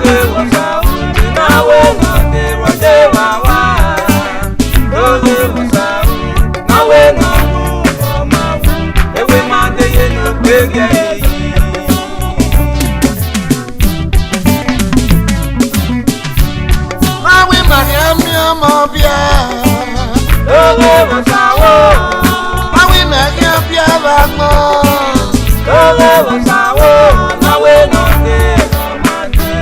Dole wasa na we no de rode wawa. Dole wasa na we no ma wu. Ewe ma de ye no gbege yi. Na we ma ya mi mo bia. Dole wasa wo. Na we ma ya bia ba mo. Dole wasa wo na we no de ma de.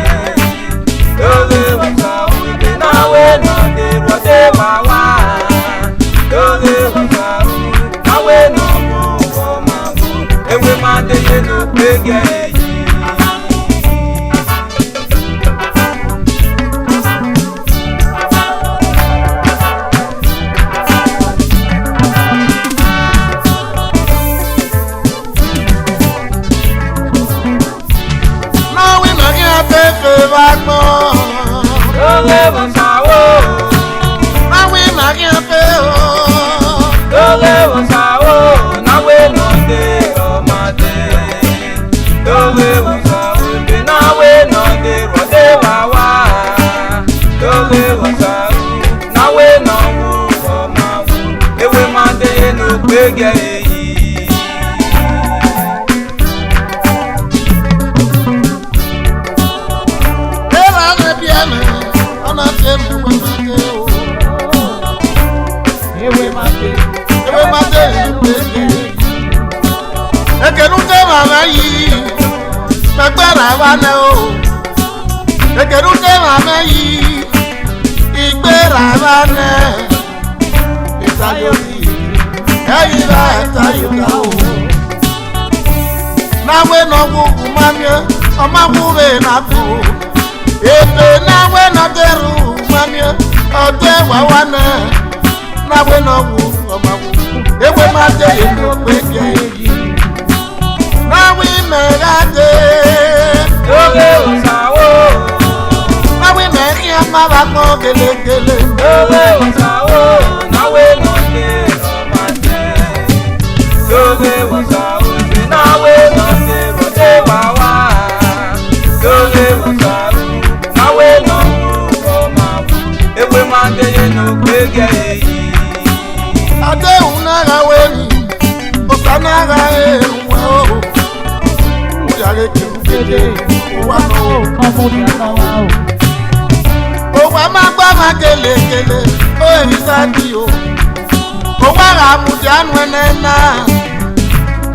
Dole wasa wo na we no de rode wawa. Dole wasa wo na we no ma wu. Ewe ma de ye no gbege yi. Dole wasa wo. Na we ma ya pe o. Dole wasa wo na we no de ma de. Dole wasa wo na we no de rode wawa. Dole wasa wo na we no ma wu. Ewe ma de no gbege yi. Ela me bia me. Ona te me we ma te o. Ewe ma de. Ewe ma te pe. Ekenu te mama yi. Megbera wa na o. Ekenu te mama yi. Igbera wa na. Itayo yi. Eyi ra itayo ka o. Na we no gugu mamye. Oma buwe na bu. Ebe na we no deru mamye. Ode wa wa na. Na we no gugu oma bu. Ewe ma te inu peke yi. Na we me gade. Dole wasa wo. Na we me kiama ba mo gele gele. Dole wasa wo na we no de ma de. Dole wasa wo na we no de rode wawa. Dole wasa wo na we no ma wu. Ewe ma de ye no gbege yi. Ade una ga we ni. O sana ga e wa o. O ya le ki gede. O wa no. O wa ma gba ma gele gele. O e sa di o. O wa ra mu janu enena.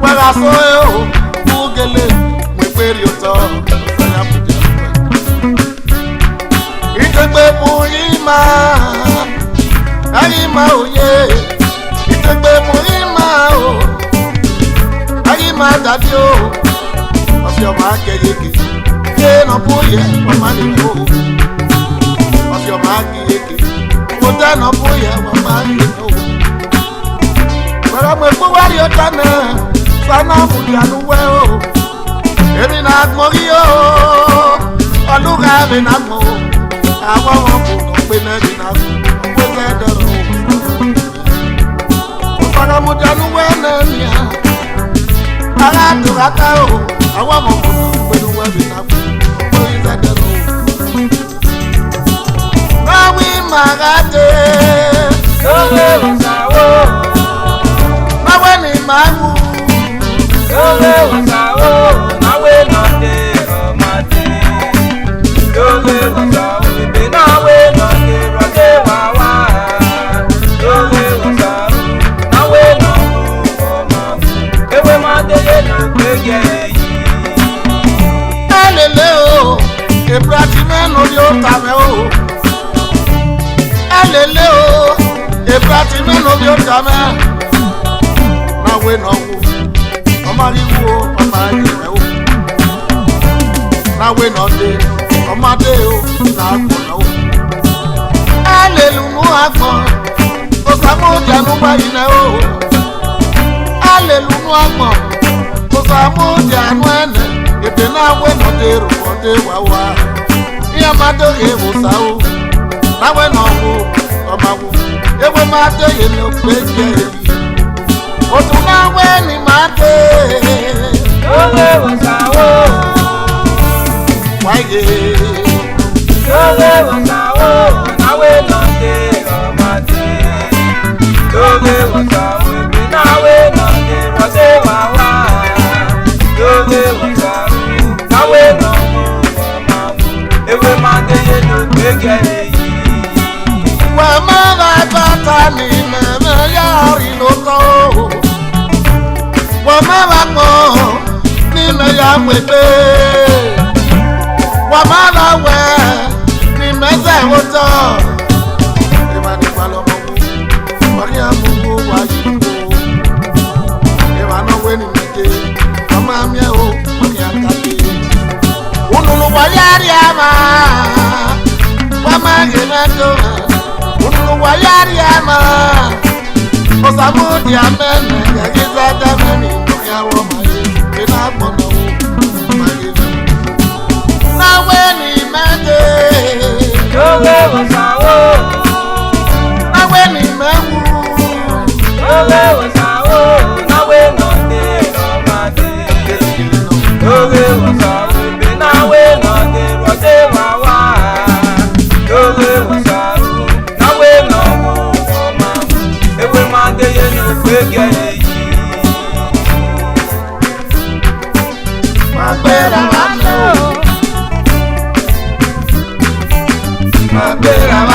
Wa ra so e o. Ku gele. Mo pe ri o to. Sa ya mu janu. Itegbe bu ima. Ayi ma oye. Itegbe bu ima o. Ayi ma dadi o. Ọ̀sẹ̀ ọmọ akẹ́yẹkẹ. Ṣé nà bóyẹ ọmọ àdìgbò? Ọ̀sẹ̀ ọmọ akẹ́yẹkẹ. Mo dáná bóyẹ ọmọ àdìgbò. Bẹ̀rẹ̀ mo gbó wárí ọjà náà. Sáná àmúdìánú wẹ́ o. Èmi nà gbọ́ rí o. Ọlúra mi nà gbọ́ o. Àwọn ọmọ kò kàn pé náà mi nà gbọ́. Ọ̀pọ̀ fẹ́ dọ̀rọ̀ o. Mo fara mo dánú wẹ́ náà mi à. Ara àdúrà ká o. Àwọn ọmọ kò kàn pé náà wẹ́ mi nà gbọ́. Ọ̀pọ̀ fẹ́ dọ̀rọ̀ o. Báwí màrá dé. Dole wasa wo. Báwo ni màá wù? Dole wasa wo na we no de ma de. Dole wasa wo na we no de rode wawa. Dole wasa wo na we no ma wu. Ewe ma de ye no gbege yi. Elele o, Ebratime no di o ta me o. Elele o, Ebratime no di o ta me. Na we no wo, ọmọ ariwo o, ọmọ ariwo o. Na we no de, ọmọ de o, na agbọn na o. Elelu mu agbọn, o ka mo janu bayi na o. Elelu mu agbọn, o ka mo janu ene. Ebe na we no de ruwode wawa. Iya ma do ye wo sa o. Na we no wo, ọmọ wo. Ewe ma de ye no pe je yi. O tun na we ni ma de. Dole wasa wo. Why ye? Doge wasawo nawe nonde omate. Doge wasawo bi nawe nonde rode wawa. Doge wasawo nawe nonde omawu. Ewe mande yelo gbegere yi. Wama bata ni meme yari loto. Wama bako ni me ya pepe. Wama lawe ni meze woto. Ema ni palomo. Maria mungu wa yibo. Ema no weni mite. Mama mie o maria kati. Unulu wa yari ama. Wama gemeto. Wayari ama Osamudi amene Yagiza dameni Noya womaye Kena bono Magina Nawe ni mende Doge wasawo Nawe ni mewu Doge wasawo nawe nonde omate. Doge wasawo bi nawe nonde rode wawa. Doge wasawo nawe nonde omawu. Ewe mande yenu kwegere yi. Magbera wano Magbera wano